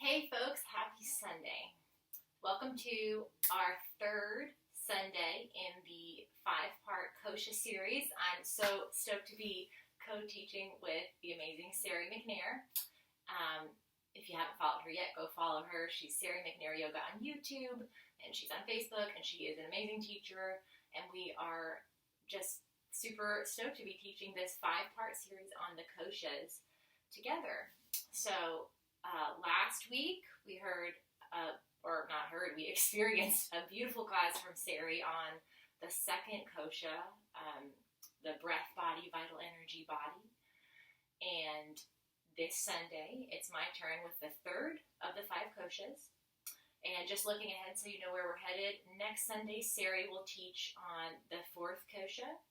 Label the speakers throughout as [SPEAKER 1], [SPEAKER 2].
[SPEAKER 1] Hey folks, happy Sunday. Welcome to our third Sunday in the 5-part Kosha series. I'm so stoked to be co-teaching with the amazing Sarie McNair. If you haven't followed her yet, go follow her. She's Sarie McNair Yoga on YouTube, and she's on Facebook, and she is an amazing teacher, and we are just super stoked to be teaching this 5-part series on the Koshas together. So last week we we experienced a beautiful class from Sarie on the second kosha, the breath body, vital energy body. And this Sunday, it's my turn with the third of the 5 koshas. And just looking ahead so you know where we're headed, next Sunday, Sarie will teach on the 4th kosha.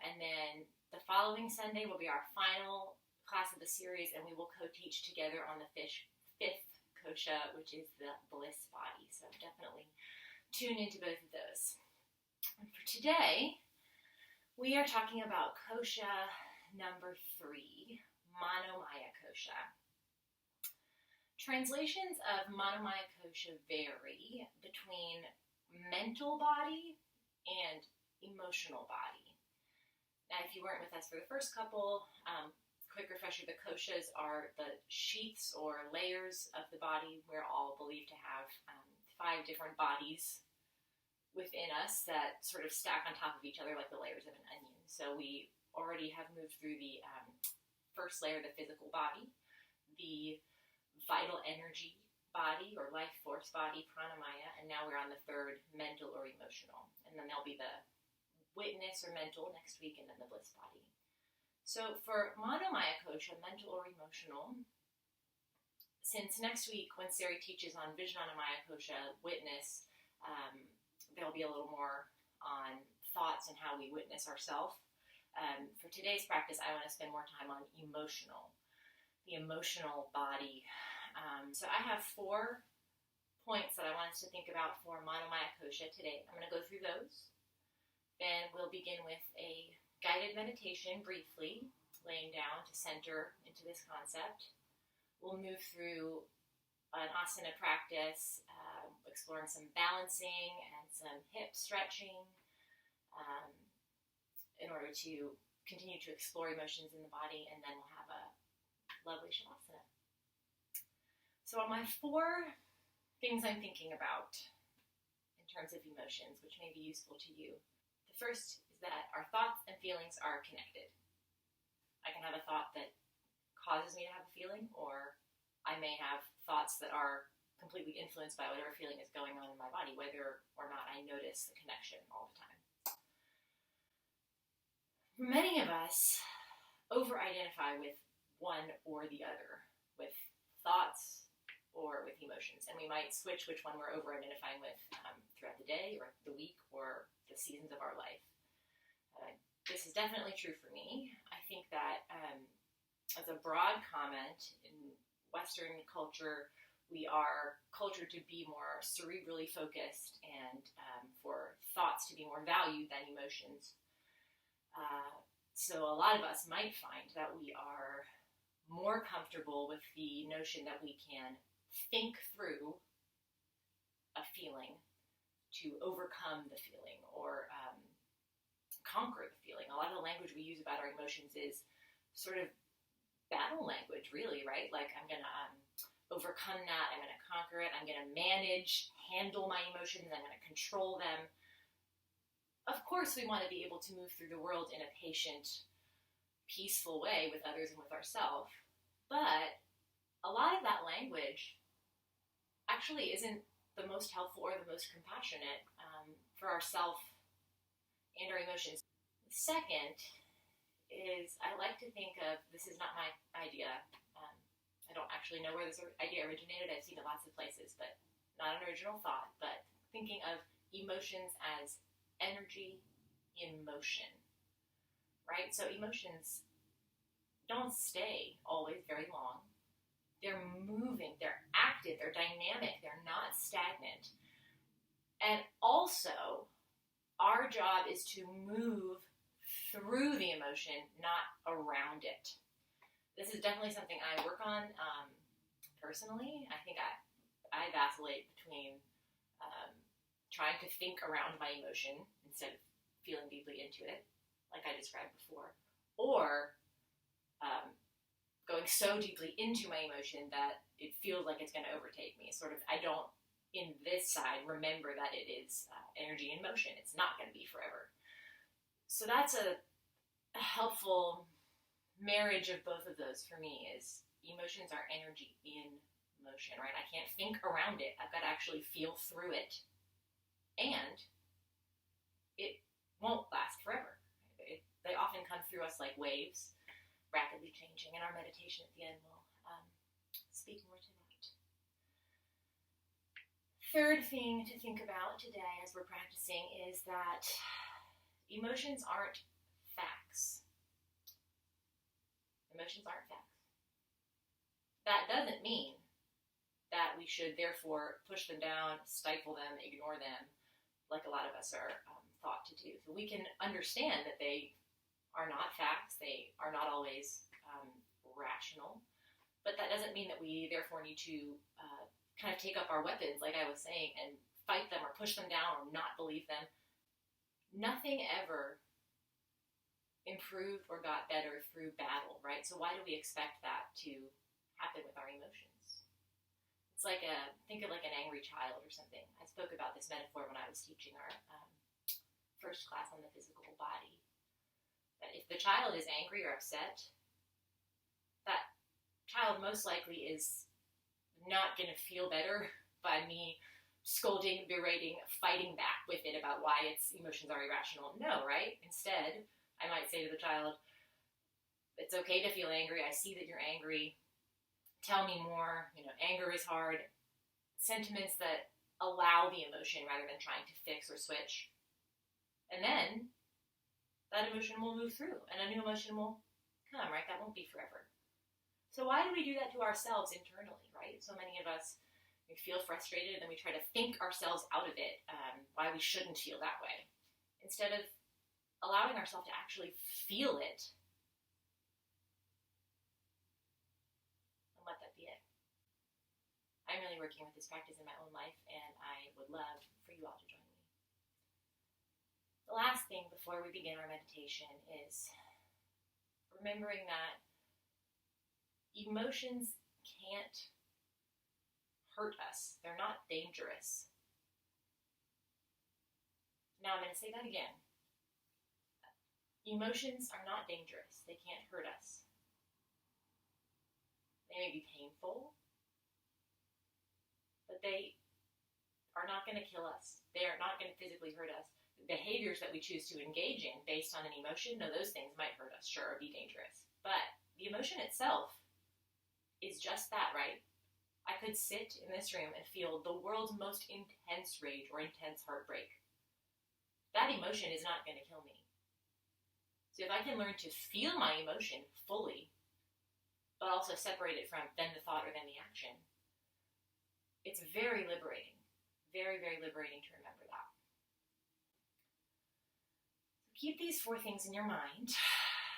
[SPEAKER 1] And then the following Sunday will be our final class of the series, and we will co-teach together on the 5th kosha, which is the bliss body. So definitely tune into both of those. And for today, we are talking about kosha number 3, Manomaya kosha. Translations of Manomaya kosha vary between mental body and emotional body. Now, if you weren't with us for the first couple, quick refresher, the koshas are the sheaths or layers of the body. We're all believed to have 5 different bodies within us that sort of stack on top of each other like the layers of an onion. So we already have moved through the first layer, the physical body, the vital energy body or life force body, pranamaya, and now we're on the 3rd, mental or emotional. And then there'll be the witness or mental next week, and then the bliss body. So for Manomaya kosha, mental or emotional, since next week when Sarie teaches on Vijnanamaya kosha, witness, there'll be a little more on thoughts and how we witness ourselves. For today's practice, I want to spend more time on emotional, the emotional body. So I have 4 points that I want us to think about for Manomaya kosha today. I'm going to go through those. Then we'll begin with a guided meditation, briefly, laying down to center into this concept. We'll move through an asana practice, exploring some balancing and some hip stretching in order to continue to explore emotions in the body, and then we'll have a lovely shavasana. So on my 4 things I'm thinking about in terms of emotions, which may be useful to you. The first is that our thoughts and feelings are connected. I can have a thought that causes me to have a feeling, or I may have thoughts that are completely influenced by whatever feeling is going on in my body, whether or not I notice the connection all the time. Many of us over-identify with one or the other, with thoughts or with emotions, and we might switch which one we're over-identifying with throughout the day or the week or the seasons of our life. This is definitely true for me. I think that as a broad comment, in Western culture, we are cultured to be more cerebrally focused and for thoughts to be more valued than emotions. So a lot of us might find that we are more comfortable with the notion that we can think through a feeling to overcome the feeling or conquer the feeling. A lot of the language we use about our emotions is sort of battle language, really, right? Like, I'm going to overcome that, I'm going to conquer it, I'm going to handle my emotions, I'm going to control them. Of course, we want to be able to move through the world in a patient, peaceful way with others and with ourselves, but a lot of that language actually isn't the most helpful or the most compassionate for ourselves and our emotions. Second is I like to think of, this is not my idea, I don't actually know where this idea originated, I've seen it lots of places, but not an original thought, but thinking of emotions as energy in motion, right? So emotions don't stay always very long. They're moving, they're active, they're dynamic, they're not stagnant. And also, our job is to move through the emotion, not around it. This is definitely something I work on personally. I think I vacillate between trying to think around my emotion instead of feeling deeply into it, like I described before, or going so deeply into my emotion that it feels like it's going to overtake me. Sort of, I don't, in this side, remember that it is energy in motion. It's not going to be forever. So that's a helpful marriage of both of those for me, is emotions are energy in motion, right? I can't think around it. I've got to actually feel through it. And it won't last forever. They often come through us like waves, rapidly changing. And our meditation at the end will speak more to that. Third thing to think about today as we're practicing is that emotions aren't facts. Emotions aren't facts. That doesn't mean that we should therefore push them down, stifle them, ignore them, like a lot of us are thought to do. So we can understand that they are not facts, they are not always rational, but that doesn't mean that we therefore need to kind of take up our weapons, like I was saying, and fight them or push them down or not believe them. Nothing ever improved or got better through battle, right? So why do we expect that to happen with our emotions? It's like think of like an angry child or something. I spoke about this metaphor when I was teaching our first class on the physical body. That if the child is angry or upset, that child most likely is not going to feel better by me scolding, berating, fighting back with it about why its emotions are irrational. No, right? Instead, I might say to the child, it's okay to feel angry. I see that you're angry. Tell me more. Anger is hard. Sentiments that allow the emotion rather than trying to fix or switch. And then that emotion will move through and a new emotion will come, right? That won't be forever. So why do we do that to ourselves internally, right? So many of us, we feel frustrated and then we try to think ourselves out of it, why we shouldn't feel that way. Instead of allowing ourselves to actually feel it and let that be it. I'm really working with this practice in my own life, and I would love for you all to join me. The last thing before we begin our meditation is remembering that emotions can't hurt us. They're not dangerous. Now I'm going to say that again. Emotions are not dangerous. They can't hurt us. They may be painful, but they are not going to kill us. They are not going to physically hurt us. The behaviors that we choose to engage in based on an emotion, no, those things might hurt us, sure, or be dangerous. But the emotion itself is just that, right? I could sit in this room and feel the world's most intense rage or intense heartbreak. That emotion is not going to kill me. So if I can learn to feel my emotion fully, but also separate it from then the thought or then the action, it's very liberating. Very, very liberating to remember that. So keep these 4 things in your mind.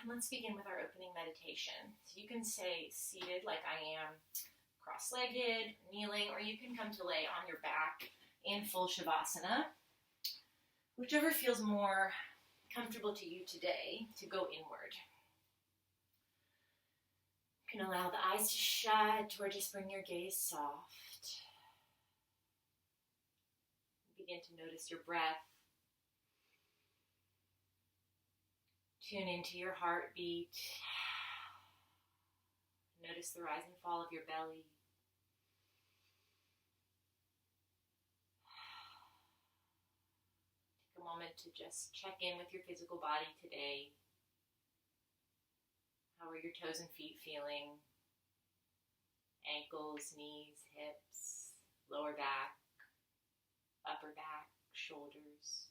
[SPEAKER 1] And let's begin with our opening meditation. So you can stay seated like I am, cross-legged, kneeling, or you can come to lay on your back in full Shavasana. Whichever feels more comfortable to you today to go inward. You can allow the eyes to shut or just bring your gaze soft. Begin to notice your breath. Tune into your heartbeat. Notice the rise and fall of your belly. Take a moment to just check in with your physical body today. How are your toes and feet feeling? Ankles, knees, hips, lower back, upper back, shoulders,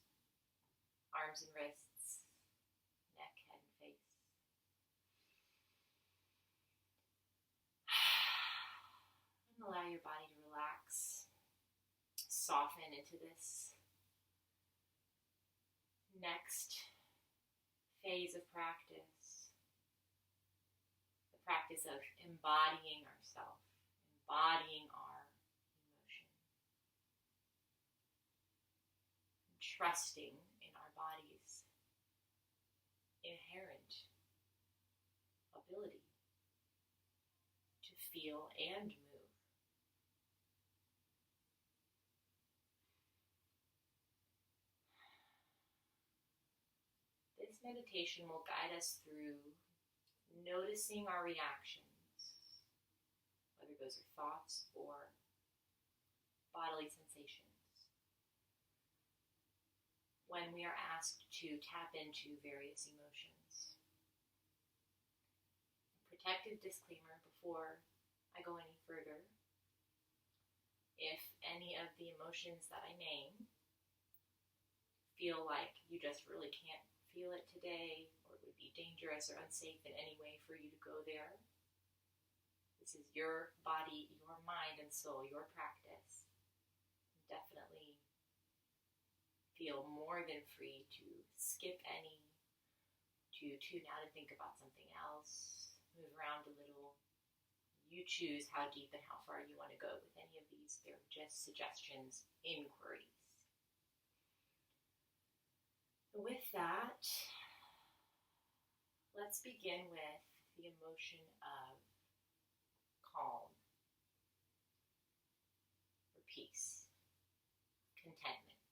[SPEAKER 1] arms and wrists, neck, head, and face. And allow your body to relax, soften into this next phase of practice. The practice of embodying ourselves, embodying trusting in our body's inherent ability to feel and move. This meditation will guide us through noticing our reactions, whether those are thoughts or bodily sensations, when we are asked to tap into various emotions. A protective disclaimer before I go any further: if any of the emotions that I name feel like you just really can't feel it today, or it would be dangerous or unsafe in any way for you to go there, this is your body, your mind and soul, your practice. Definitely feel more than free to skip any, to tune out and think about something else, move around a little. You choose how deep and how far you want to go with any of these. They're just suggestions, inquiries. With that, let's begin with the emotion of calm or peace, contentment.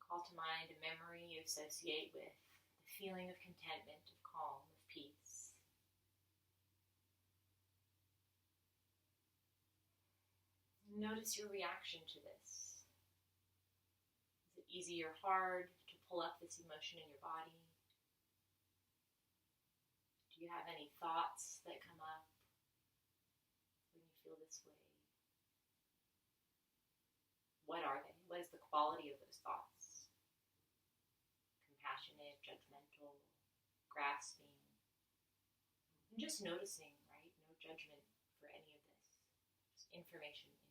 [SPEAKER 1] Call to mind a memory you associate with the feeling of contentment, of calm, of peace. Notice your reaction to this. Is it easy or hard to pull up this emotion in your body? Do you have any thoughts that come up when you feel this way? What are they? What is the quality of those thoughts? Compassionate, judgmental, grasping? And just noticing, right? No judgment for any of this. Just information, inquiry.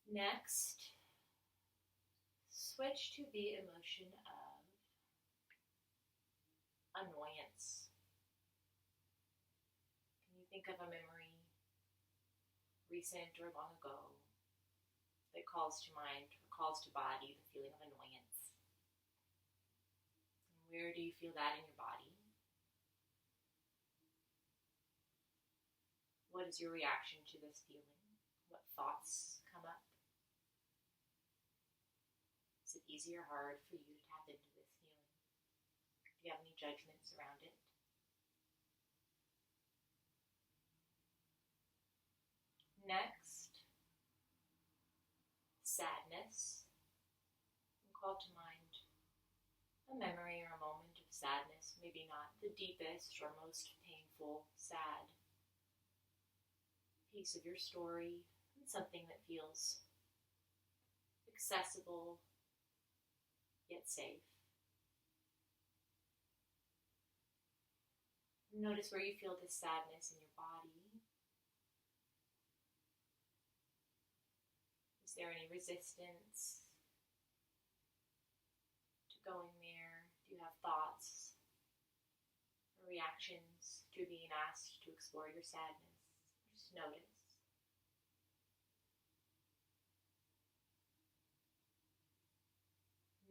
[SPEAKER 1] Next, switch to the emotion of annoyance. Can you think of a memory, recent or long ago, that calls to mind or calls to body the feeling of annoyance? And where do you feel that in your body? What is your reaction to this feeling? What thoughts come up? Is it easy or hard for you to tap into this feeling? Do you have any judgments around it? Next, sadness. And call to mind a memory or a moment of sadness, maybe not the deepest or most painful, sad piece of your story, and something that feels accessible yet safe. Notice where you feel this sadness in your body. Is there any resistance to going there? Do you have thoughts or reactions to being asked to explore your sadness? Just notice.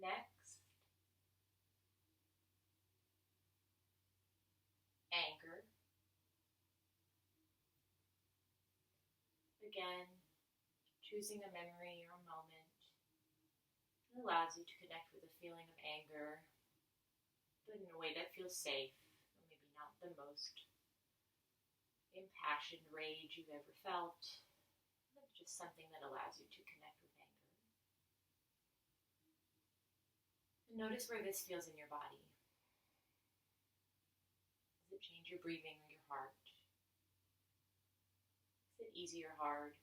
[SPEAKER 1] Next, anger. Again, choosing a memory or a moment that allows you to connect with a feeling of anger, but in a way that feels safe, or maybe not the most impassioned rage you've ever felt, but just something that allows you to connect with anger. And notice where this feels in your body. Does it change your breathing or your heart? Is it easy or hard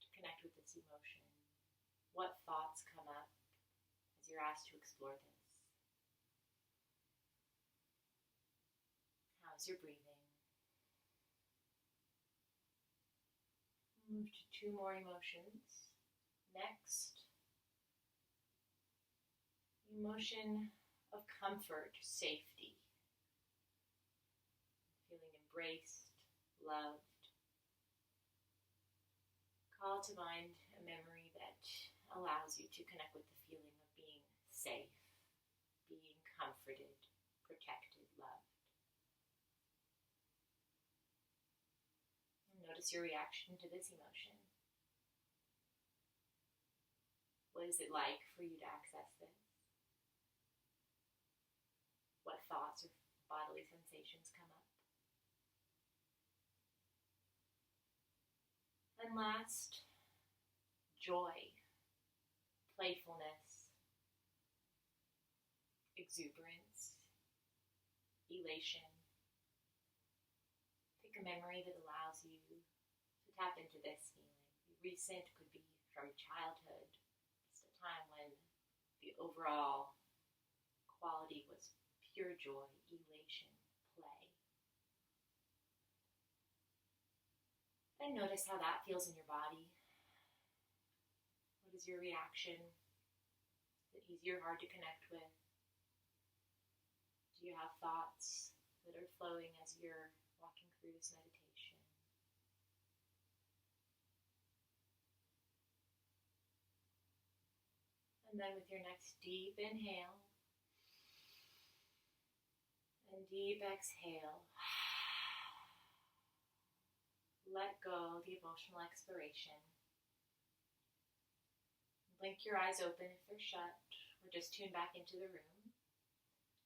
[SPEAKER 1] to connect with this emotion? What thoughts come up as you're asked to explore this? How's your breathing? Move to 2 more emotions. Next, emotion of comfort, safety. Feeling embraced, loved, Call to mind a memory that allows you to connect with the feeling of being safe, being comforted, protected, loved. And notice your reaction to this emotion. What is it like for you to access this? What thoughts or bodily sensations come up? And last, joy, playfulness, exuberance, elation. Pick a memory that allows you to tap into this feeling. Recent could be from childhood, just a time when the overall quality was pure joy, elation, play. And notice how that feels in your body. What is your reaction? Is it easy or hard to connect with? Do you have thoughts that are flowing as you're walking through this meditation? And then with your next deep inhale and deep exhale, let go the emotional expiration. Blink your eyes open if they're shut, or just tune back into the room.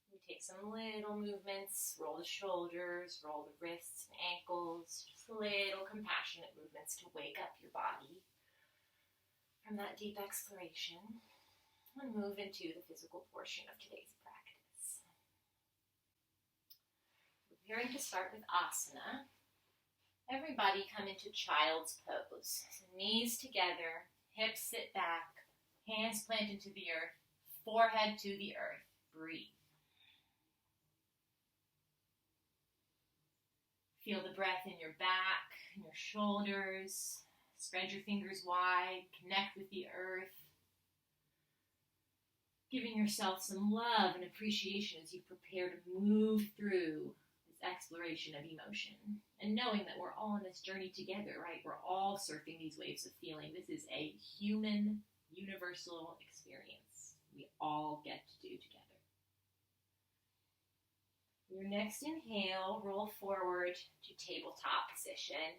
[SPEAKER 1] You take some little movements, roll the shoulders, roll the wrists and ankles, just little compassionate movements to wake up your body from that deep exploration and move into the physical portion of today's practice. Preparing to start with asana. Everybody come into child's pose. So knees together, hips sit back, hands plant into the earth, forehead to the earth. Breathe. Feel the breath in your back, in your shoulders. Spread your fingers wide, connect with the earth. Giving yourself some love and appreciation as you prepare to move through this exploration of emotion. And knowing that we're all on this journey together, right? We're all surfing these waves of feeling. This is a human, universal experience we all get to do together. Your next inhale, roll forward to tabletop position.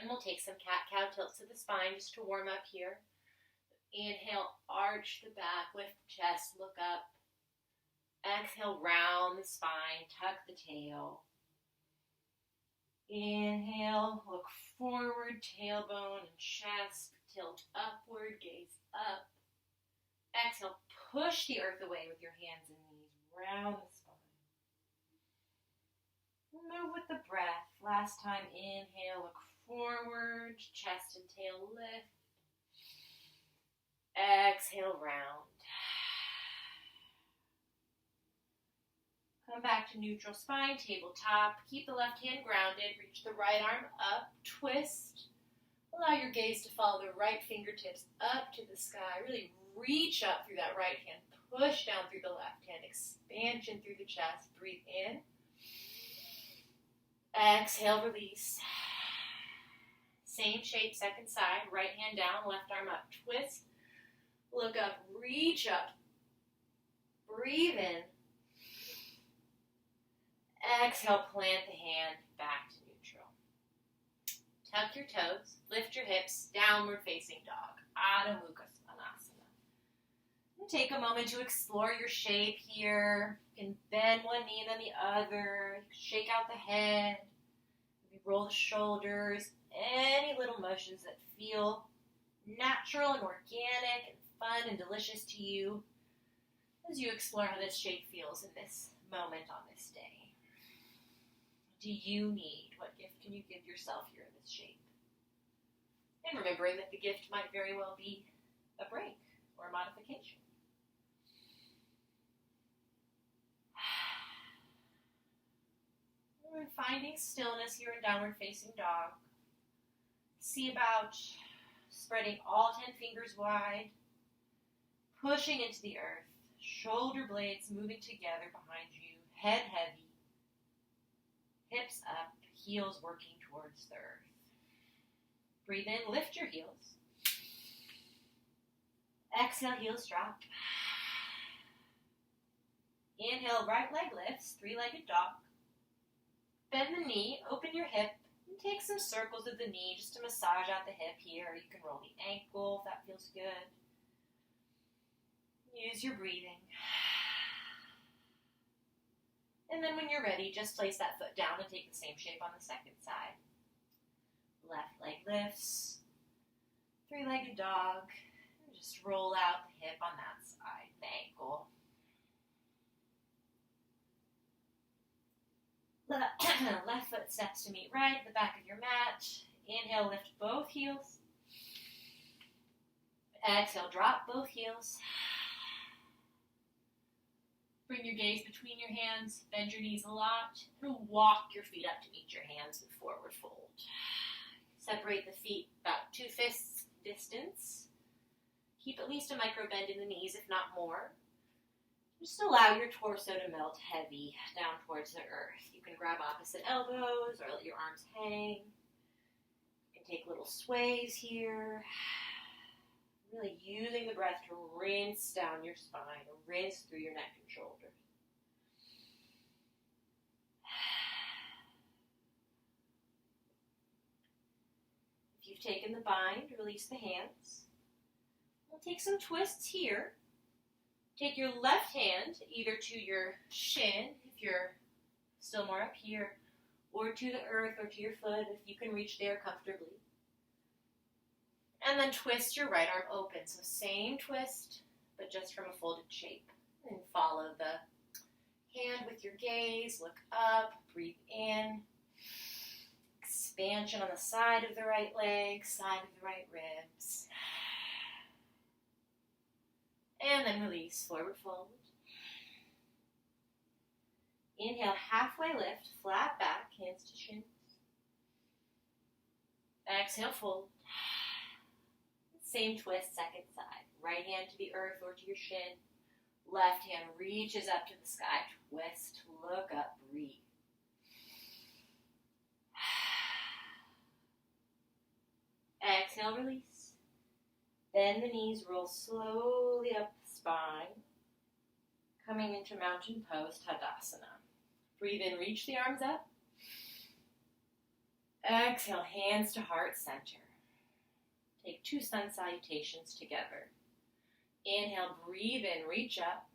[SPEAKER 1] And we'll take some cat-cow tilts to the spine just to warm up here. Inhale, arch the back, lift the chest, look up. Exhale, round the spine, tuck the tail. Inhale, look forward, tailbone and chest, tilt upward, gaze up. Exhale, push the earth away with your hands and knees, round the spine. Move with the breath. Last time, inhale, look forward, chest and tail lift. Exhale, round. Come back to neutral spine, tabletop. Keep the left hand grounded. Reach the right arm up, twist. Allow your gaze to follow the right fingertips up to the sky. Really reach up through that right hand. Push down through the left hand. Expansion through the chest. Breathe in. Exhale, release. Same shape, second side. Right hand down, left arm up. Twist. Look up, reach up. Breathe in. Exhale, plant the hand back to neutral. Tuck your toes, lift your hips, downward facing dog. Adho Mukha Svanasana. And take a moment to explore your shape here. You can bend one knee and then the other. Shake out the head. Maybe roll the shoulders. Any little motions that feel natural and organic and fun and delicious to you as you explore how this shape feels in this moment on this day. Do you need? What gift can you give yourself here in this shape? And remembering that the gift might very well be a break or a modification. And finding stillness here in downward facing dog. See about spreading all 10 fingers wide, pushing into the earth, shoulder blades moving together behind you, head heavy, hips up, heels working towards the earth. Breathe in, lift your heels. Exhale, heels drop. Inhale, right leg lifts, three-legged dog. Bend the knee, open your hip, and take some circles of the knee just to massage out the hip here. You can roll the ankle if that feels good. Use your breathing. And then when you're ready, just place that foot down and take the same shape on the second side. Left leg lifts, three-legged dog. And just roll out the hip on that side, the ankle. Left foot steps to meet right at the back of your mat. Inhale, lift both heels. Exhale, drop both heels. Bring your gaze between your hands, bend your knees a lot, and walk your feet up to meet your hands with forward fold. Separate the feet about 2 fists distance. Keep at least a micro bend in the knees, if not more. Just allow your torso to melt heavy down towards the earth. You can grab opposite elbows or let your arms hang. You can take little sways here. Really using the breath to rinse down your spine, rinse through your neck and shoulders. If you've taken the bind, release the hands. We'll take some twists here. Take your left hand either to your shin, if you're still more up here, or to the earth or to your foot, if you can reach there comfortably. And then twist your right arm open. So same twist, but just from a folded shape. And follow the hand with your gaze. Look up, breathe in. Expansion on the side of the right leg, side of the right ribs. And then release, forward fold. Inhale, halfway lift, flat back, hands to shins. Exhale, fold. Same twist, second side. Right hand to the earth or to your shin. Left hand reaches up to the sky. Twist, look up, breathe. Exhale, release. Bend the knees, roll slowly up the spine. Coming into mountain pose, Tadasana. Breathe in, reach the arms up. Exhale, hands to heart center. Take 2 sun salutations together. Inhale, breathe in, reach up.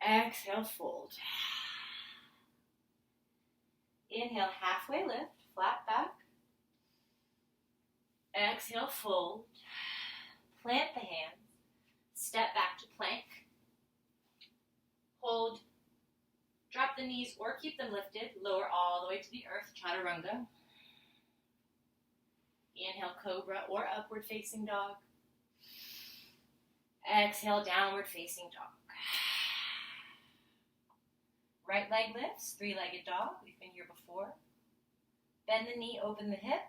[SPEAKER 1] Exhale, fold. Inhale, halfway lift, flat back. Exhale, fold. Plant the hands. Step back to plank. Hold. Drop the knees or keep them lifted. Lower all the way to the earth, chaturanga. Inhale, cobra or upward facing dog. Exhale, downward facing dog. Right leg lifts, 3-legged dog. We've been here before. Bend the knee, open the hip.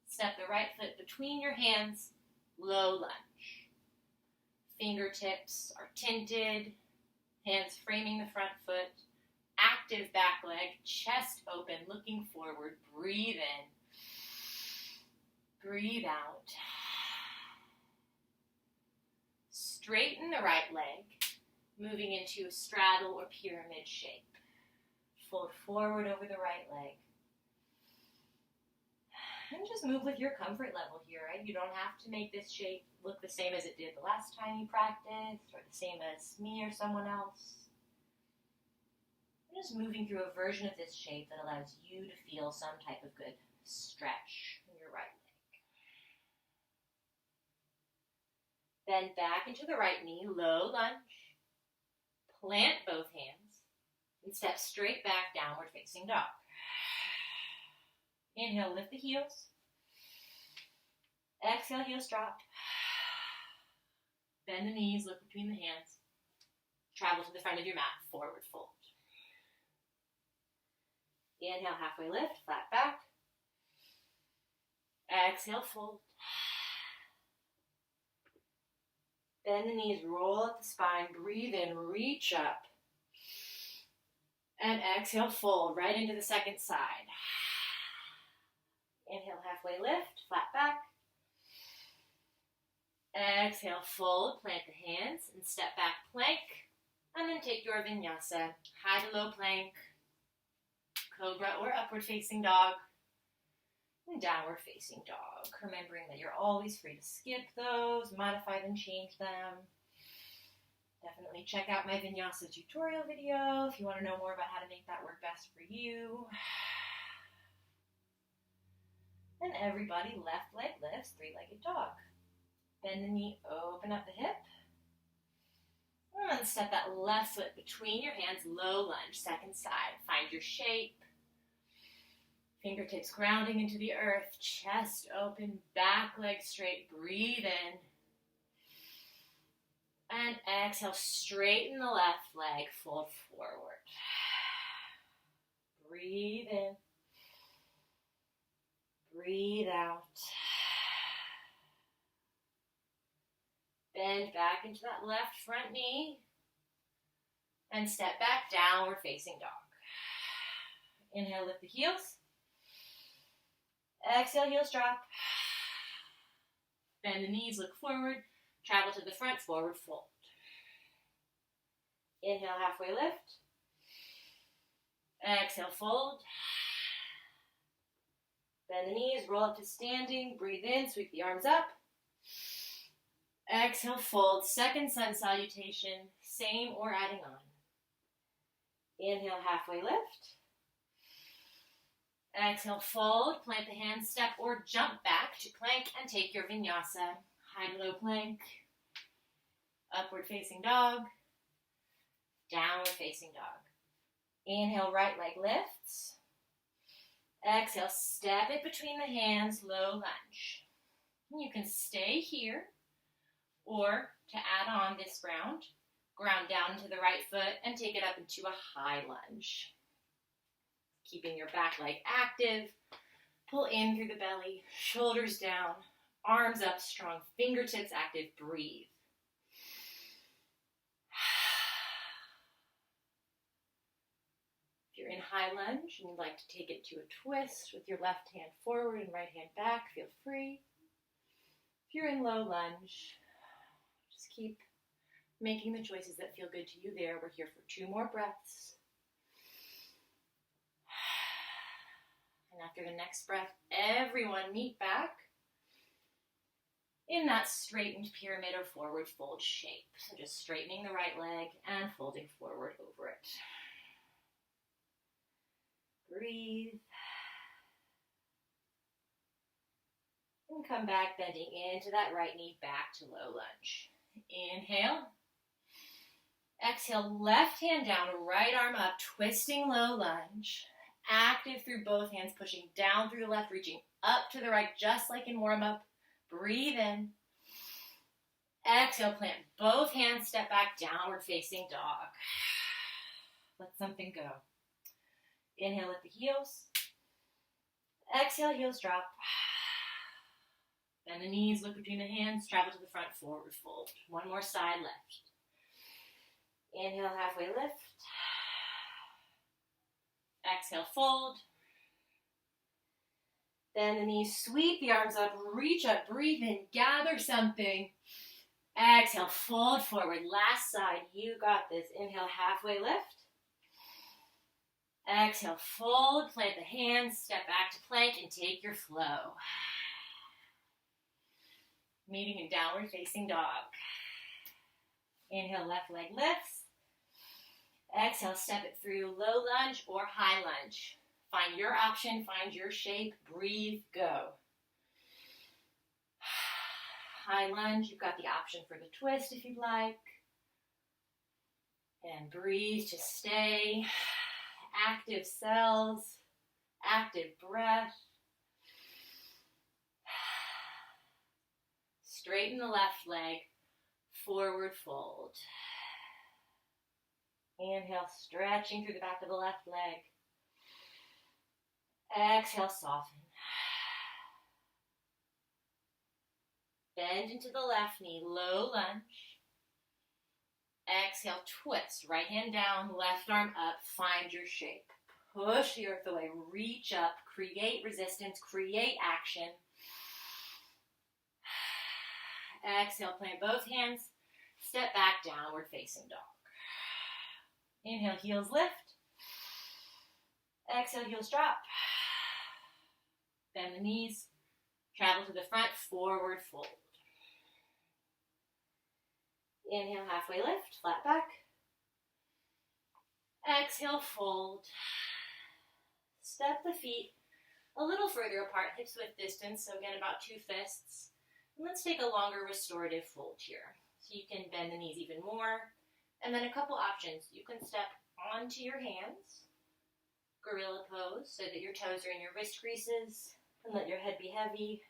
[SPEAKER 1] Step the right foot between your hands, low lunge. Fingertips are tinted, hands framing the front foot. Active back leg, chest open, looking forward. Breathe in. Breathe out. Straighten the right leg, moving into a straddle or pyramid shape. Fold forward over the right leg. And just move with your comfort level here, right? You don't have to make this shape look the same as it did the last time you practiced, or the same as me or someone else. You're just moving through a version of this shape that allows you to feel some type of good stretch in your right leg. Bend back into the right knee, low lunge. Plant both hands and step straight back, downward facing dog. Inhale, lift the heels. Exhale, heels drop. Bend the knees, look between the hands. Travel to the front of your mat, forward fold. Inhale, halfway lift, flat back. Exhale, fold. Bend the knees, roll up the spine, breathe in, reach up. And exhale, fold right into the second side. Inhale, halfway lift, flat back. Exhale, fold, plant the hands, and step back plank. And then take your vinyasa, high to low plank, cobra or upward facing dog, and downward facing dog. Remembering that you're always free to skip those, modify them, change them. Definitely check out my vinyasa tutorial video if you want to know more about how to make that work best for you. And everybody, left leg lifts, three-legged dog. Bend the knee, open up the hip. And step that left foot between your hands, low lunge, second side. Find your shape. Fingertips grounding into the earth, chest open, back leg straight, breathe in. And exhale, straighten the left leg, fold forward. Breathe in. Breathe out. Bend back into that left front knee. And step back, downward facing dog. Inhale, lift the heels. Exhale, heels drop. Bend the knees, look forward. Travel to the front, forward fold. Inhale, halfway lift. Exhale, fold. Bend the knees, roll up to standing. Breathe in, sweep the arms up. Exhale, fold. Second sun salutation, same or adding on. Inhale, halfway lift. Exhale, fold. Plant the hands, step or jump back to plank and take your vinyasa. High to low plank. Upward facing dog. Downward facing dog. Inhale, right leg lifts. Exhale, step it between the hands, low lunge. You can stay here, or to add on this ground down into the right foot and take it up into a high lunge. Keeping your back leg active, pull in through the belly, shoulders down, arms up strong, fingertips active, breathe. If you're in high lunge and you'd like to take it to a twist with your left hand forward and right hand back, feel free. If you're in low lunge, just keep making the choices that feel good to you there. We're here for 2 more breaths. And after the next breath, everyone meet back in that straightened pyramid or forward fold shape. So just straightening the right leg and folding forward over it. Breathe. And come back, bending into that right knee, back to low lunge. Inhale. Exhale, left hand down, right arm up, twisting low lunge. Active through both hands, pushing down through the left, reaching up to the right, just like in warm-up. Breathe in. Exhale, plant both hands, step back, downward facing dog. Let something go. Inhale, lift the heels. Exhale, heels drop. Bend the knees, look between the hands, travel to the front, forward fold. One more side left. Inhale, halfway lift. Exhale, fold. Bend the knees, sweep the arms up, reach up, breathe in, gather something. Exhale, fold forward. Last side, you got this. Inhale, halfway lift. Exhale, fold, plant the hands, step back to plank, and take your flow. Meeting in downward facing dog. Inhale, left leg lifts. Exhale, step it through low lunge or high lunge. Find your option, find your shape, breathe, go. High lunge, you've got the option for the twist if you'd like. And breathe to stay. Active cells, active breath. Straighten the left leg, forward fold. Inhale, stretching through the back of the left leg. Exhale, soften. Bend into the left knee, low lunge. Exhale, twist. Right hand down, left arm up. Find your shape. Push the earth away. Reach up. Create resistance. Create action. Exhale, plant both hands. Step back, downward facing dog. Inhale, heels lift. Exhale, heels drop. Bend the knees. Travel to the front, forward fold. Inhale, halfway lift, flat back. Exhale, fold. Step the feet a little further apart, hips width distance, so again about 2 fists. And let's take a longer restorative fold here. So you can bend the knees even more. And then a couple options. You can step onto your hands, gorilla pose, so that your toes are in your wrist creases, and let your head be heavy.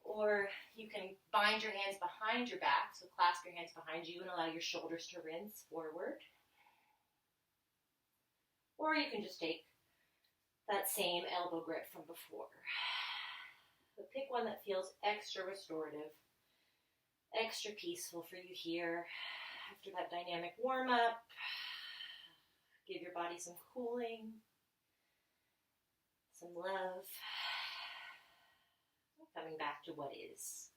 [SPEAKER 1] Or you can bind your hands behind your back, so clasp your hands behind you and allow your shoulders to rinse forward. Or you can just take that same elbow grip from before. But pick one that feels extra restorative, extra peaceful for you here. After that dynamic warm-up, give your body some cooling, some love. Coming back to what is.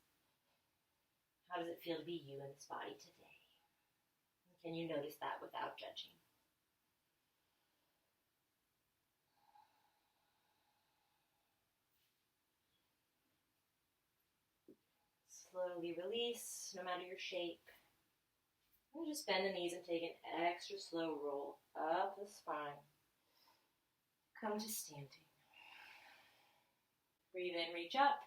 [SPEAKER 1] How does it feel to be you in this body today? Can you notice that without judging? Slowly release, no matter your shape. And just bend the knees and take an extra slow roll up the spine. Come to standing. Breathe in, reach up.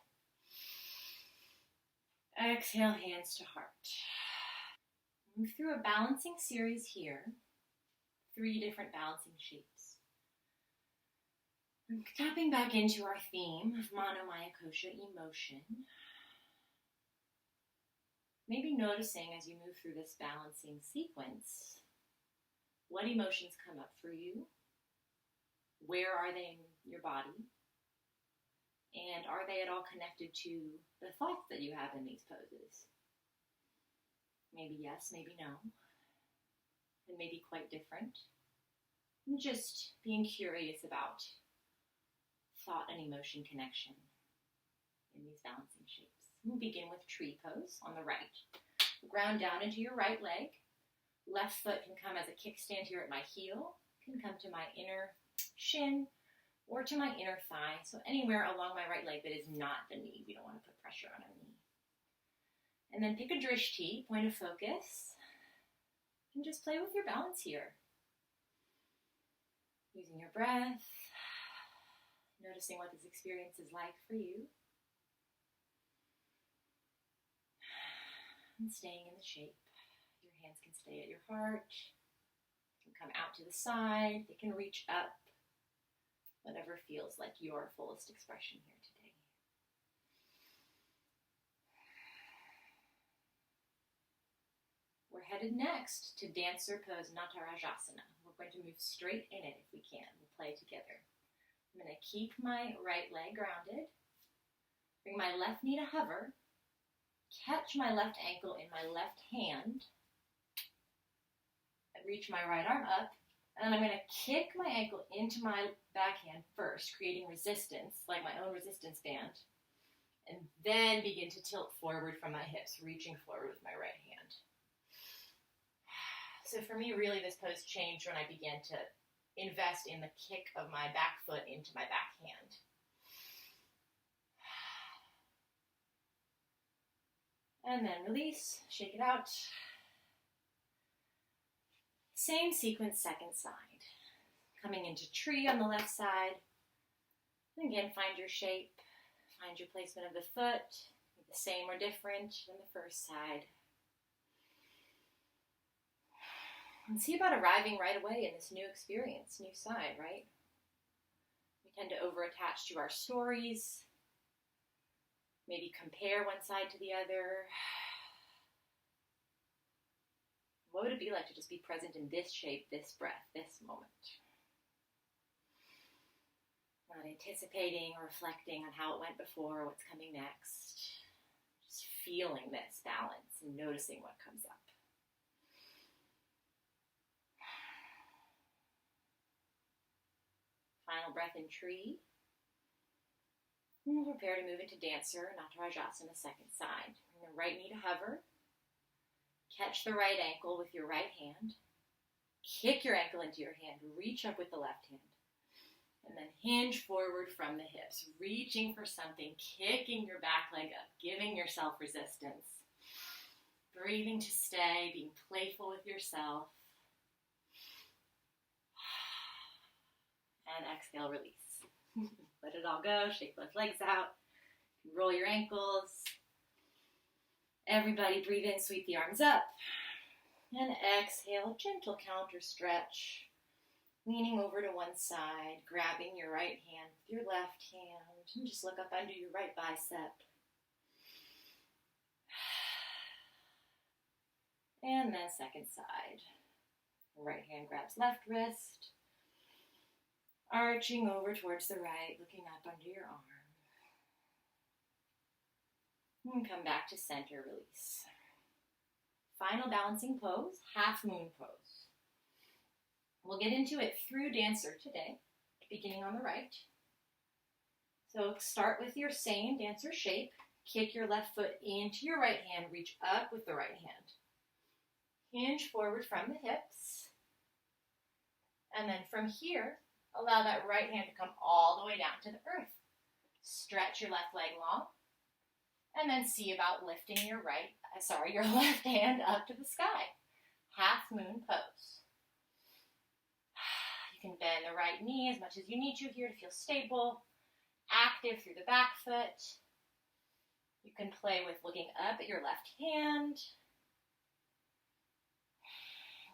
[SPEAKER 1] Exhale, hands to heart. Move through a balancing series here. 3 different balancing shapes. And tapping back into our theme of Mano Maya Kosha, emotion. Maybe noticing as you move through this balancing sequence, what emotions come up for you? Where are they in your body? And are they at all connected to the thoughts that you have in these poses? Maybe yes, maybe no. And maybe quite different. And just being curious about thought and emotion connection in these balancing shapes. We'll begin with tree pose on the right. Ground down into your right leg. Left foot can come as a kickstand here at my heel. Can come to my inner shin or to my inner thigh. So anywhere along my right leg that is not the knee. We don't want to put pressure on our knee. And then pick a drishti, point of focus. And just play with your balance here. Using your breath. Noticing what this experience is like for you. And staying in the shape. Your hands can stay at your heart. They can come out to the side. They can reach up. Whatever feels like your fullest expression here today. We're headed next to dancer pose Natarajasana. We're going to move straight in it if we can. We'll play together. I'm going to keep my right leg grounded. Bring my left knee to hover. Catch my left ankle in my left hand. Reach my right arm up. And then I'm going to kick my ankle into my backhand first, creating resistance, like my own resistance band. And then begin to tilt forward from my hips, reaching forward with my right hand. So for me, really, this pose changed when I began to invest in the kick of my back foot into my backhand. And then release, shake it out. Same sequence, second side. Coming into tree on the left side. And again, find your shape. Find your placement of the foot. The same or different than the first side. And see about arriving right away in this new experience, new side, right? We tend to over-attach to our stories. Maybe compare one side to the other. What would it be like to just be present in this shape, this breath, this moment? Not anticipating or reflecting on how it went before or what's coming next. Just feeling this balance and noticing what comes up. Final breath in tree. And prepare to move into dancer, Natarajasana, second side. Bring the right knee to hover. Catch the right ankle with your right hand. Kick your ankle into your hand. Reach up with the left hand. And then hinge forward from the hips, reaching for something, kicking your back leg up, giving yourself resistance. Breathing to stay, being playful with yourself. And exhale, release. Let it all go, shake both legs out. Roll your ankles. Everybody breathe in, sweep the arms up. And exhale, gentle counter stretch. Leaning over to one side, grabbing your right hand with your left hand. And just look up under your right bicep. And then second side. Right hand grabs left wrist. Arching over towards the right, looking up under your arm. And come back to center, release. Final balancing pose, half moon pose. We'll get into it through dancer today, beginning on the right. So start with your same dancer shape. Kick your left foot into your right hand, reach up with the right hand. Hinge forward from the hips. And then from here, allow that right hand to come all the way down to the earth. Stretch your left leg long. And then see about lifting your left hand up to the sky. Half moon pose. You can bend the right knee as much as you need to here to feel stable. Active through the back foot. You can play with looking up at your left hand.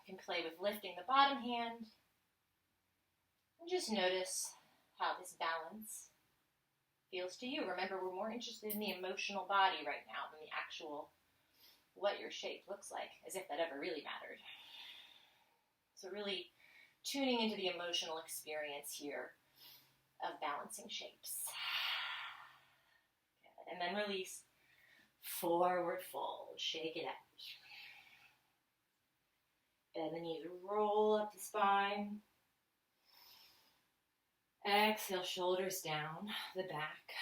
[SPEAKER 1] You can play with lifting the bottom hand. And just notice how this balance feels to you. Remember, we're more interested in the emotional body right now than the actual what your shape looks like, as if that ever really mattered. So really tuning into the emotional experience here of balancing shapes. Good. And then release. Forward fold. Shake it out. Bend the knees. Roll up the spine. Exhale, shoulders down, the back.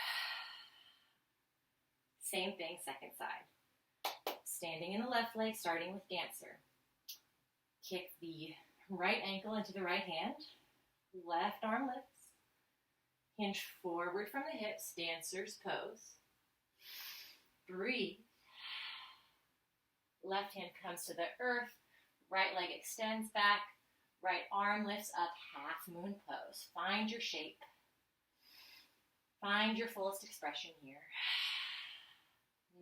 [SPEAKER 1] Same thing, second side. Standing in the left leg, starting with dancer. Kick the right ankle into the right hand. Left arm lifts. Hinge forward from the hips, dancer's pose. Breathe. Left hand comes to the earth. Right leg extends back. Right arm lifts up, half moon pose. Find your shape. Find your fullest expression here.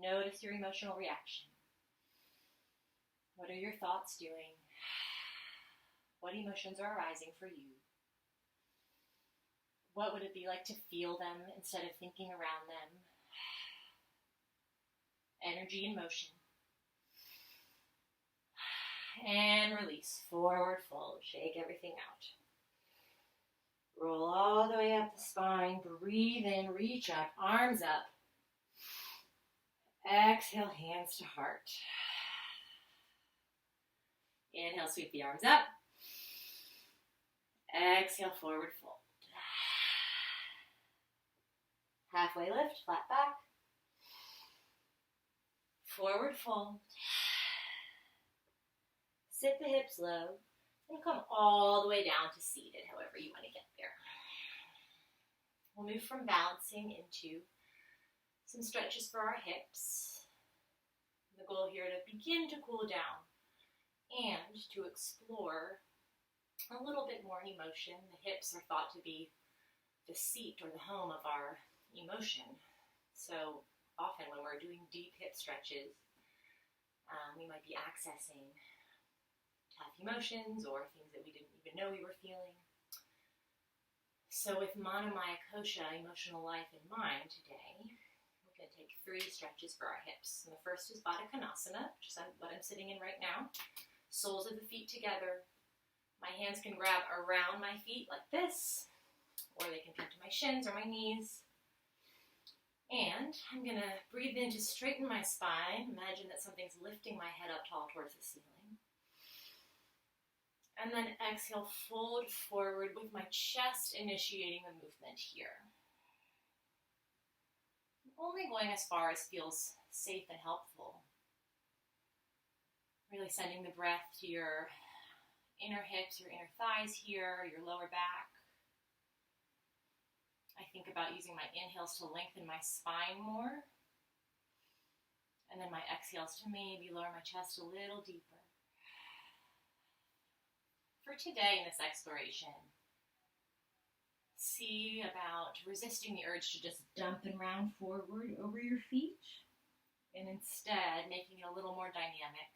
[SPEAKER 1] Notice your emotional reaction. What are your thoughts doing? What emotions are arising for you? What would it be like to feel them instead of thinking around them? Energy and motion. And release. Forward fold. Shake everything out. Roll all the way up the spine. Breathe in. Reach up. Arms up. Exhale. Hands to heart. Inhale. Sweep the arms up. Exhale. Forward fold. Halfway lift. Flat back. Forward fold. Sit the hips low, and come all the way down to seated, however you want to get there. We'll move from balancing into some stretches for our hips. The goal here to begin to cool down and to explore a little bit more emotion. The hips are thought to be the seat or the home of our emotion. So often when we're doing deep hip stretches, we might be accessing tough emotions or things that we didn't even know we were feeling. So with Manamaya Kosha, emotional life in mind today, we're going to take 3 stretches for our hips. And the first is Baddha Konasana, which is what I'm sitting in right now. Soles of the feet together. My hands can grab around my feet like this, or they can come to my shins or my knees. And I'm going to breathe in to straighten my spine. Imagine that something's lifting my head up tall towards the ceiling. And then exhale, fold forward with my chest initiating the movement here. Only going as far as feels safe and helpful. Really sending the breath to your inner hips, your inner thighs here, your lower back. I think about using my inhales to lengthen my spine more. And then my exhales to maybe lower my chest a little deeper. For today in this exploration, see about resisting the urge to just dump and round forward over your feet, and instead making it a little more dynamic.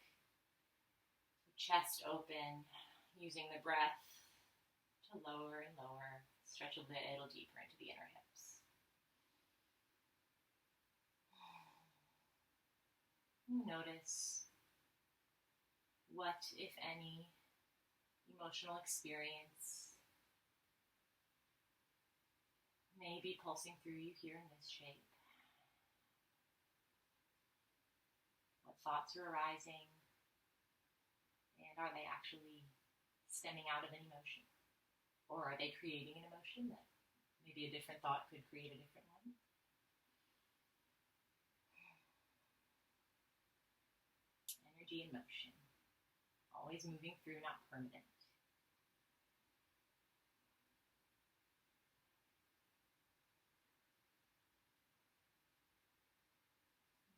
[SPEAKER 1] Chest open, using the breath to lower and lower, stretch a little deeper into the inner hips. Notice what, if any, emotional experience may be pulsing through you here in this shape. What thoughts are arising, and are they actually stemming out of an emotion? Or are they creating an emotion that maybe a different thought could create a different one? Energy and motion, always moving through, not permanent.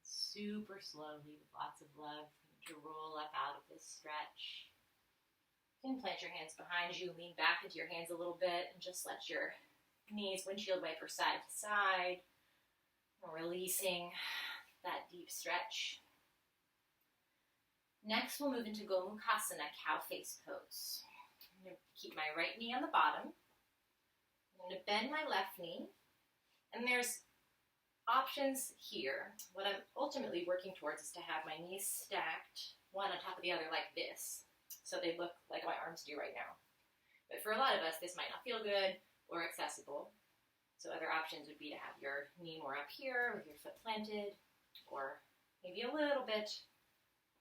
[SPEAKER 1] Super slowly, with lots of love, to roll up out of this stretch. You can plant your hands behind you, lean back into your hands a little bit, and just let your knees windshield wiper side to side, releasing that deep stretch. Next, we'll move into Gomukhasana, cow face pose. I'm going to keep my right knee on the bottom. I'm going to bend my left knee, and there's options here. What I'm ultimately working towards is to have my knees stacked, one on top of the other like this, so they look like my arms do right now. But for a lot of us, this might not feel good or accessible. So other options would be to have your knee more up here with your foot planted, or maybe a little bit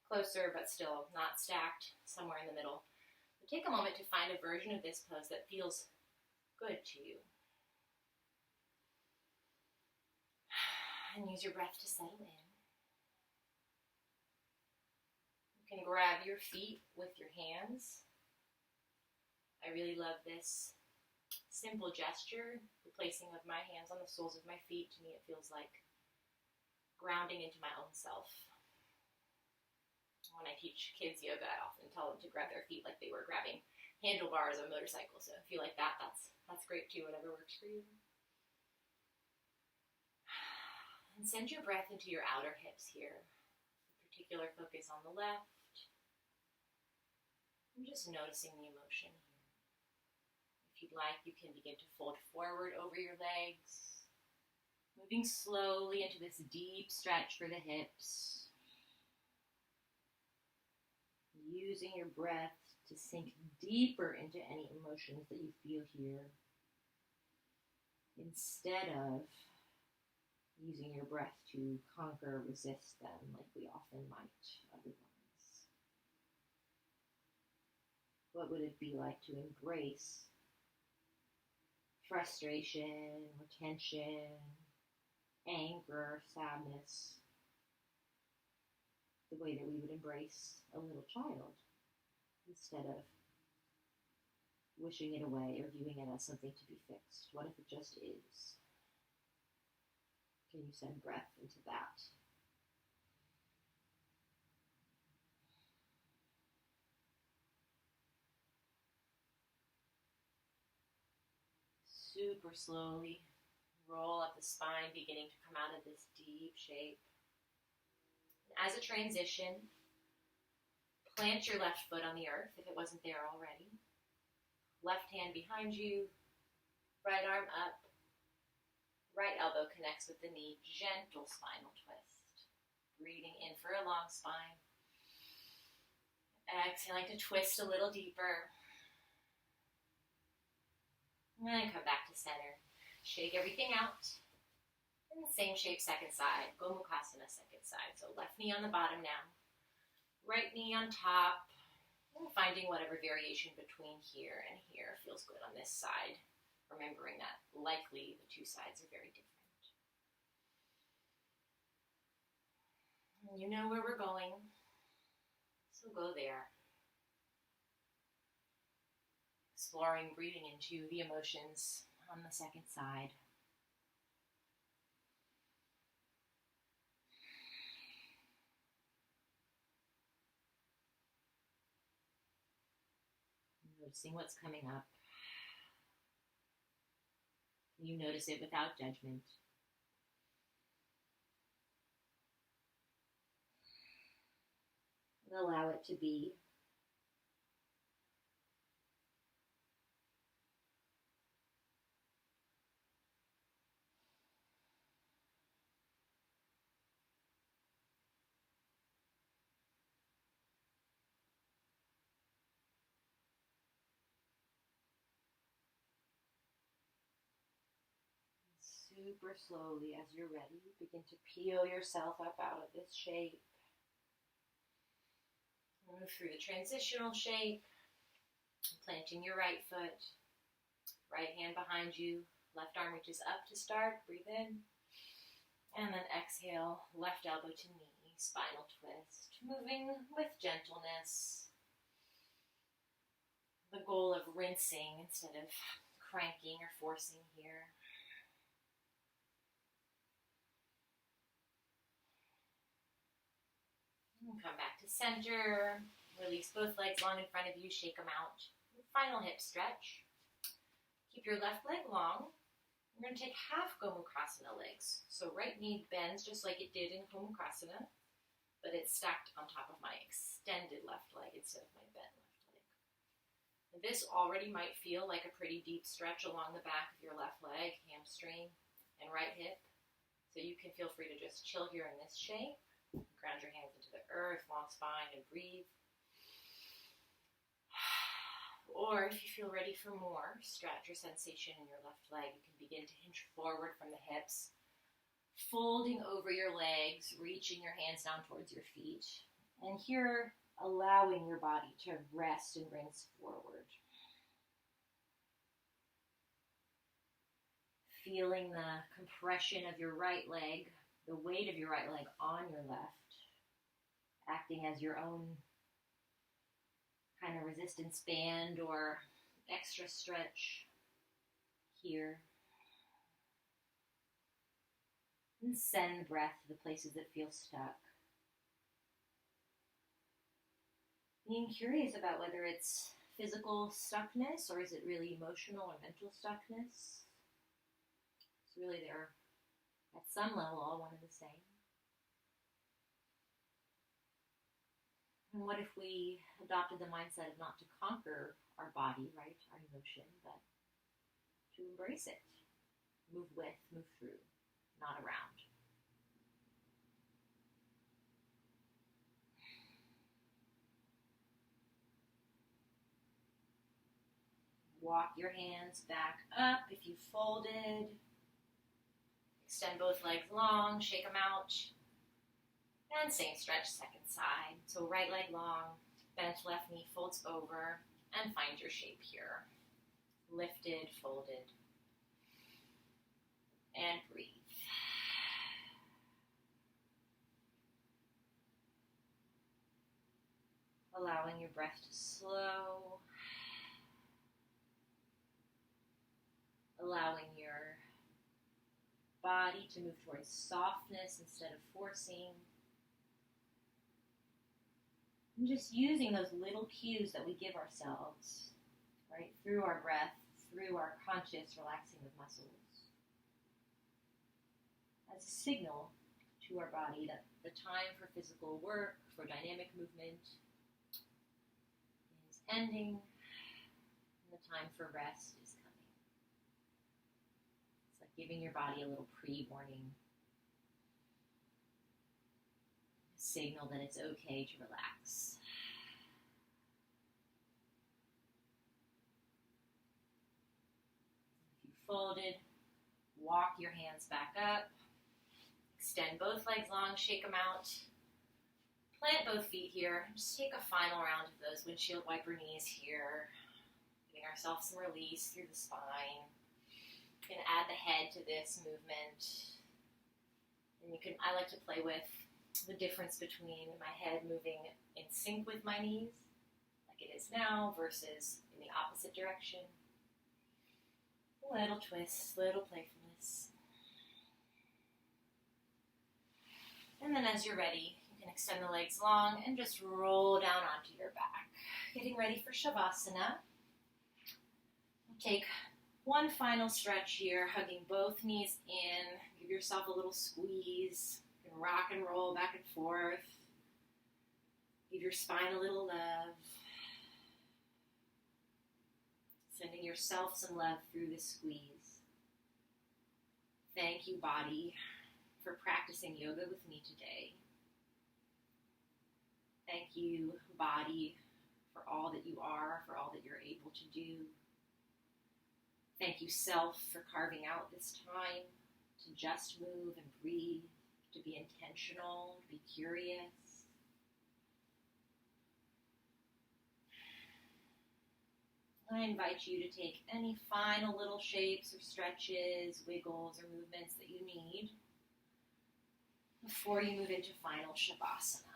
[SPEAKER 1] closer but still not stacked, somewhere in the middle. But take a moment to find a version of this pose that feels good to you. And use your breath to settle in. You can grab your feet with your hands. I really love this simple gesture, the placing of my hands on the soles of my feet. To me, it feels like grounding into my own self. When I teach kids yoga, I often tell them to grab their feet like they were grabbing handlebars of a motorcycle. So if you like that, that's great too, whatever works for you. And send your breath into your outer hips here. A particular focus on the left. I'm just noticing the emotion here. If you'd like, you can begin to fold forward over your legs, moving slowly into this deep stretch for the hips. Using your breath to sink deeper into any emotions that you feel here, instead of using your breath to conquer or resist them like we often might otherwise. What would it be like to embrace frustration or tension, anger, sadness, the way that we would embrace a little child, instead of wishing it away or viewing it as something to be fixed? What if it just is? Can you send breath into that? Super slowly roll up the spine, beginning to come out of this deep shape. As a transition, plant your left foot on the earth if it wasn't there already. Left hand behind you, right arm up. Right elbow connects with the knee, gentle spinal twist. Breathing in for a long spine. Exhaling to twist a little deeper. And then come back to center. Shake everything out. And the same shape, second side. Gomukhasana, second side. So left knee on the bottom now. Right knee on top. And finding whatever variation between here and here feels good on this side. Remembering that likely the two sides are very different. And you know where we're going, so go there. Exploring, breathing into the emotions on the second side. Noticing what's coming up. You notice it without judgment. And allow it to be. Super slowly, as you're ready, begin to peel yourself up out of this shape. Move through the transitional shape, planting your right foot, right hand behind you, left arm reaches up to start, breathe in, and then exhale, left elbow to knee, spinal twist, moving with gentleness. The goal of rinsing instead of cranking or forcing here. Come back to center. Release both legs long in front of you. Shake them out. Final hip stretch. Keep your left leg long. We're going to take half Gomukhasana legs. So right knee bends just like it did in Gomukhasana, but it's stacked on top of my extended left leg instead of my bent left leg. And this already might feel like a pretty deep stretch along the back of your left leg, hamstring, and right hip. So you can feel free to just chill here in this shape. Ground your hands into the earth, long spine, and breathe. Or if you feel ready for more, stretch your sensation in your left leg. You can begin to hinge forward from the hips, folding over your legs, reaching your hands down towards your feet. And here, allowing your body to rest and rinse forward. Feeling the compression of your right leg, the weight of your right leg on your left, acting as your own kind of resistance band or extra stretch here. And send breath to the places that feel stuck. Being curious about whether it's physical stuckness or is it really emotional or mental stuckness. It's really there. At some level, all one and the same. And what if we adopted the mindset of not to conquer our body, right, our emotion, but to embrace it, move with, move through, not around. Walk your hands back up if you folded. Extend both legs long, shake them out. And same stretch, second side. So right leg long, bent left knee folds over, and find your shape here. Lifted, folded, and breathe. Allowing your breath to slow. Allowing your body to move towards softness instead of forcing. And just using those little cues that we give ourselves, right, through our breath, through our conscious relaxing of muscles, as a signal to our body that the time for physical work, for dynamic movement is ending, and the time for rest is coming. It's like giving your body a little pre-warning, a signal that it's okay to relax. If you folded, walk your hands back up. Extend both legs long, shake them out. Plant both feet here. Just take a final round of those windshield wiper knees here. Giving ourselves some release through the spine. Going to add the head to this movement. And I like to play with the difference between my head moving in sync with my knees, like it is now, versus in the opposite direction. A little twist, little playfulness. And then as you're ready, you can extend the legs long and just roll down onto your back. Getting ready for Shavasana. Take one final stretch here, hugging both knees in. Give yourself a little squeeze. You can rock and roll back and forth. Give your spine a little love. Sending yourself some love through the squeeze. Thank you, body, for practicing yoga with me today. Thank you, body, for all that you are, for all that you're able to do. Thank you, self, for carving out this time to just move and breathe, to be intentional, to be curious. I invite you to take any final little shapes or stretches, wiggles, or movements that you need before you move into final Shavasana.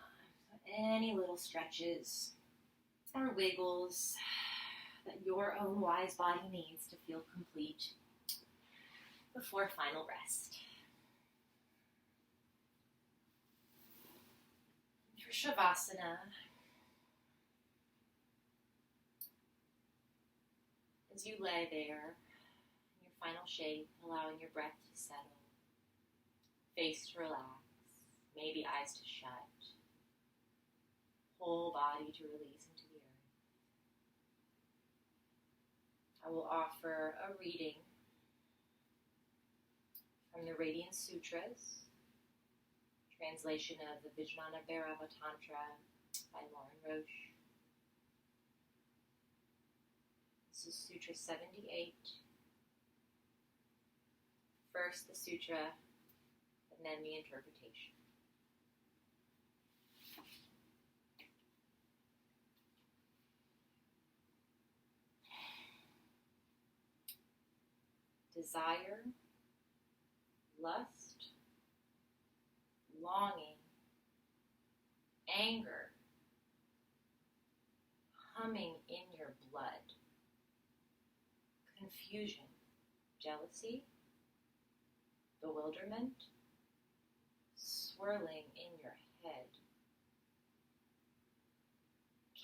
[SPEAKER 1] So any little stretches or wiggles that your own wise body needs to feel complete before final rest. For Shavasana, as you lay there in your final shape, allowing your breath to settle, face to relax, maybe eyes to shut, whole body to release into the earth. I will offer a reading from the Radiant Sutras, translation of the Vijnana Bhairava Tantra by Lauren Roche. This is Sutra 78. First the sutra, and then the interpretation. Desire, lust, longing, anger, humming in your blood, confusion, jealousy, bewilderment, swirling in your head.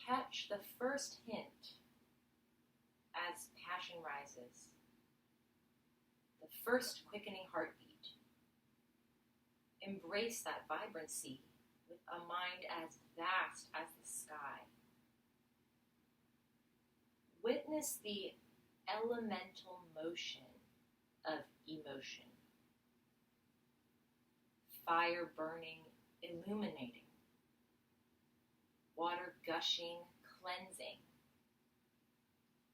[SPEAKER 1] Catch the first hint as passion rises, the first quickening heartbeat. Embrace that vibrancy with a mind as vast as the sky. Witness the elemental motion of emotion. Fire burning, illuminating. Water gushing, cleansing.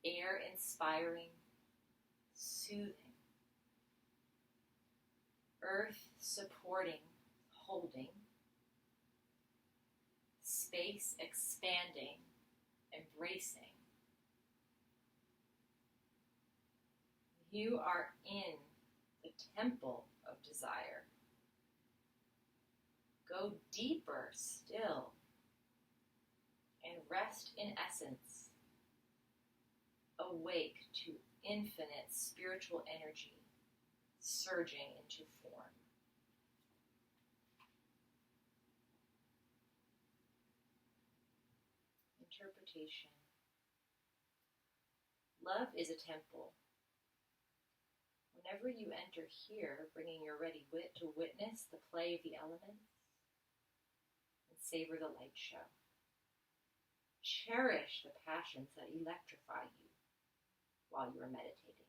[SPEAKER 1] Air inspiring, soothing. Earth supporting, holding. Space expanding, embracing. You are in the temple of desire. Go deeper still and rest in essence, awake to infinite spiritual energy surging into form. Interpretation. Love is a temple. Whenever you enter here, bringing your ready wit to witness the play of the elements and savor the light show. Cherish the passions that electrify you while you are meditating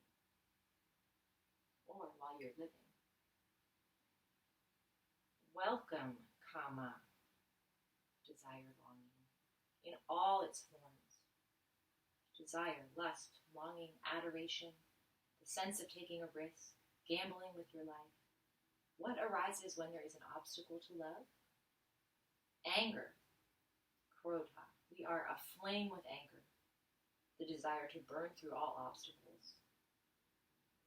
[SPEAKER 1] or while you're living. Welcome, kama, desire, longing, in all its forms. Desire, lust, longing, adoration, the sense of taking a risk, gambling with your life. What arises when there is an obstacle to love? Anger, Krodha. We are aflame with anger, the desire to burn through all obstacles.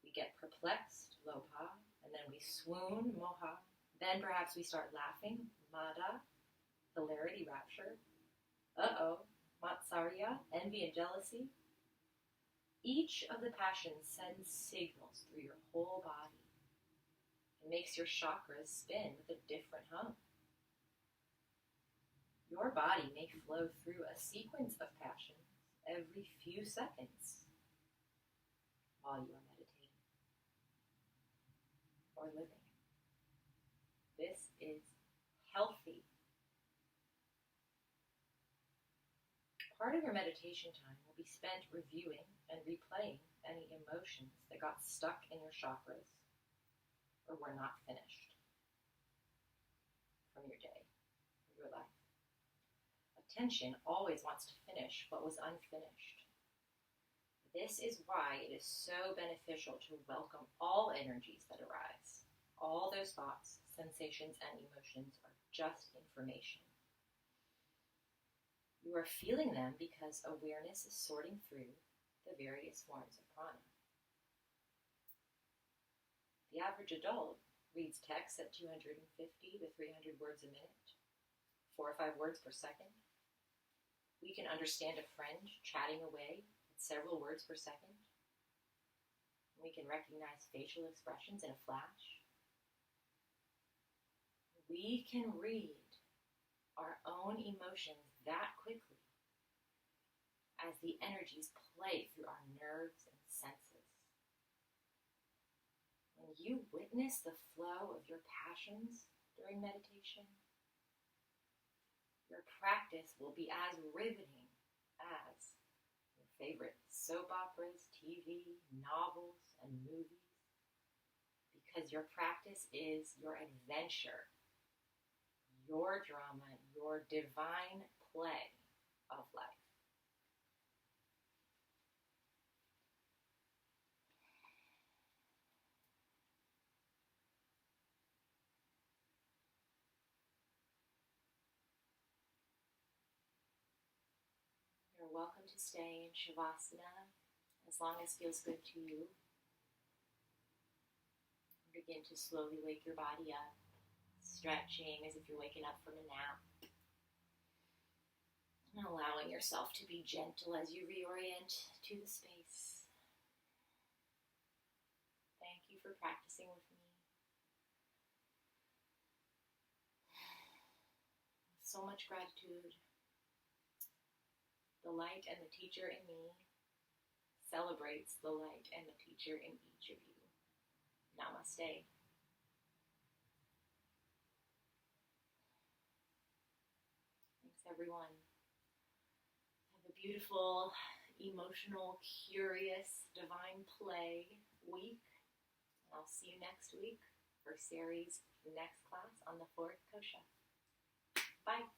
[SPEAKER 1] We get perplexed, Lobha, and then we swoon, Moha. Then perhaps we start laughing, Mada, hilarity, rapture. Uh-oh, Matsarya, envy and jealousy. Each of the passions sends signals through your whole body and makes your chakras spin with a different hum. Your body may flow through a sequence of passions every few seconds while you are meditating or living. This is healthy. Part of your meditation time will be spent reviewing and replaying any emotions that got stuck in your chakras or were not finished from your day or your life. Attention always wants to finish what was unfinished. This is why it is so beneficial to welcome all energies that arise. All those thoughts, sensations, and emotions are just information. You are feeling them because awareness is sorting through the various forms of prana. The average adult reads text at 250 to 300 words a minute, 4 or 5 words per second. We can understand a friend chatting away at several words per second. We can recognize facial expressions in a flash. We can read our own emotions that quickly as the energies play through our nerves and senses. When you witness the flow of your passions during meditation, your practice will be as riveting as your favorite soap operas, TV, novels, and movies, because your practice is your adventure, your drama, your divine play of life. You're welcome to stay in Shavasana as long as feels good to you. Begin to slowly wake your body up, stretching as if you're waking up from a nap. And allowing yourself to be gentle as you reorient to the space. Thank you for practicing with me. So much gratitude. The light and the teacher in me celebrates the light and the teacher in each of you. Namaste. Thanks, everyone. Have a beautiful, emotional, curious, divine play week. I'll see you next week for Sarie's next class on the fourth kosha. Bye.